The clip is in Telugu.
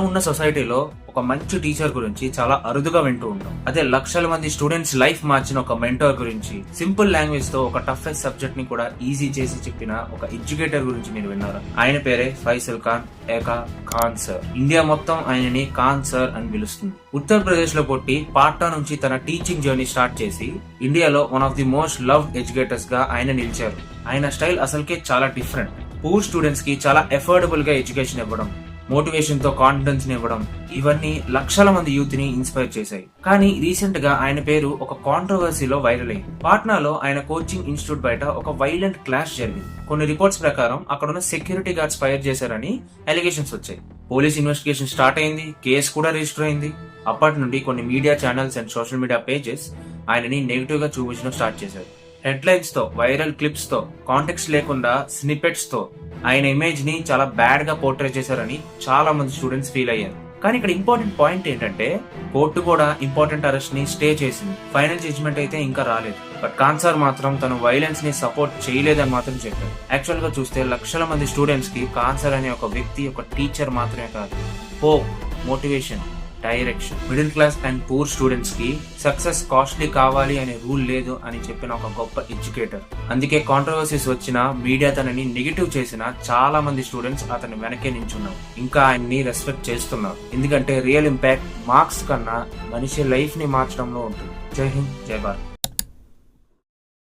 మనం ఉన్న సొసైటీలో ఒక మంచి టీచర్ గురించి చాలా అరుదుగా వింటూ ఉంటాం. అదే లక్షల మంది స్టూడెంట్స్ లైఫ్ మార్చిన ఒక మెంటర్ గురించి, సింపుల్ లాంగ్వేజ్ తో ఒక టఫెస్ట్ సబ్జెక్ట్ ని కూడా ఈజీ చేసి చెప్పిన ఒక ఎడ్యుకేటర్ గురించి మీరు విన్నారా? ఆయన పేరే ఫైసల్ ఖాన్ ఏకా ఖాన్ సార్. ఇండియా మొత్తం ఆయనని ఖాన్ సార్ అని పిలుస్తుంది. ఉత్తరప్రదేశ్ లో పుట్టి పాట్నా నుంచి తన టీచింగ్ జర్నీ స్టార్ట్ చేసి ఇండియాలో one of the most loved educators గా ఆయన నిలిచారు. ఆయన స్టైల్ అసలుకే చాలా డిఫరెంట్. పూర్ స్టూడెంట్స్ కి చాలా ఎఫోర్డబుల్ గా ఎడ్యుకేషన్ ఇవ్వడం, మోటివేషన్ తో కాన్ఫిడెన్స్ ని ఇవ్వడం, ఇవన్నీ లక్షల మంది యూత్ ని ఇన్స్పైర్ చేశాయి. కానీ రీసెంట్ గా ఆయన పేరు ఒక కాంట్రవర్సీలో వైరల్ అయింది. పాట్నాలో ఆయన కోచింగ్ ఇన్స్టిట్యూట్ బయట ఒక వైలెంట్ క్లాష్ జరిగింది. కొన్ని రిపోర్ట్స్ ప్రకారం అక్కడున్న సెక్యూరిటీ గార్డ్స్ ఫైర్ చేశారని అలిగేషన్స్ వచ్చాయి. పోలీస్ ఇన్వెస్టిగేషన్ స్టార్ట్ అయింది, కేసు కూడా రిజిస్టర్ అయింది. అప్పటి నుండి కొన్ని media channels and social media pages ఆయనని నెగిటివ్ గా చూపించడం స్టార్ట్ చేశారు. హెడ్లైన్స్ తో, వైరల్ క్లిప్స్ తో, కాంటెక్స్ట్ లేకుండా స్నిపెట్స్ తో ఆయన ఇమేజ్ ని చాలా బ్యాడ్ గా పోర్ట్రే చేశారని చాలా మంది స్టూడెంట్స్ ఫీల్ అయ్యారు. కానీ ఇక్కడ ఇంపార్టెంట్ పాయింట్ ఏంటంటే, కోర్టు కూడా ఇంపార్టెంట్ అరెస్ట్ ని స్టే చేసింది. ఫైనల్ జడ్జ్మెంట్ అయితే ఇంకా రాలేదు. బట్ ఖాన్ సార్ మాత్రం తను వైలెన్స్ ని సపోర్ట్ చేయలేదని మాత్రం చెప్పారు. యాక్చువల్ గా చూస్తే లక్షల మంది స్టూడెంట్స్ కి ఖాన్ సార్ అనే ఒక వ్యక్తి, ఒక టీచర్ మాత్రమే కాదు, hope, motivation, direction. Middle class and poor students కి సక్సెస్ కాస్ట్లీ కావాలి అనే రూల్ లేదు అని చెప్పిన ఒక గొప్ప ఎడ్యుకేటర్. అందుకే కాంట్రవర్సీస్ వచ్చినా, మీడియా తనని నెగిటివ్ చేసిన చాలా మంది స్టూడెంట్స్ అతని వెనకే నించున్నారు. ఇంకా ఆయన్ని రెస్పెక్ట్ చేస్తున్నారు. ఎందుకంటే రియల్ ఇంపాక్ట్ మార్క్స్ కన్నా మనిషి లైఫ్ ని మార్చడంలో ఉంటుంది. జై హింద్, జై భారత్.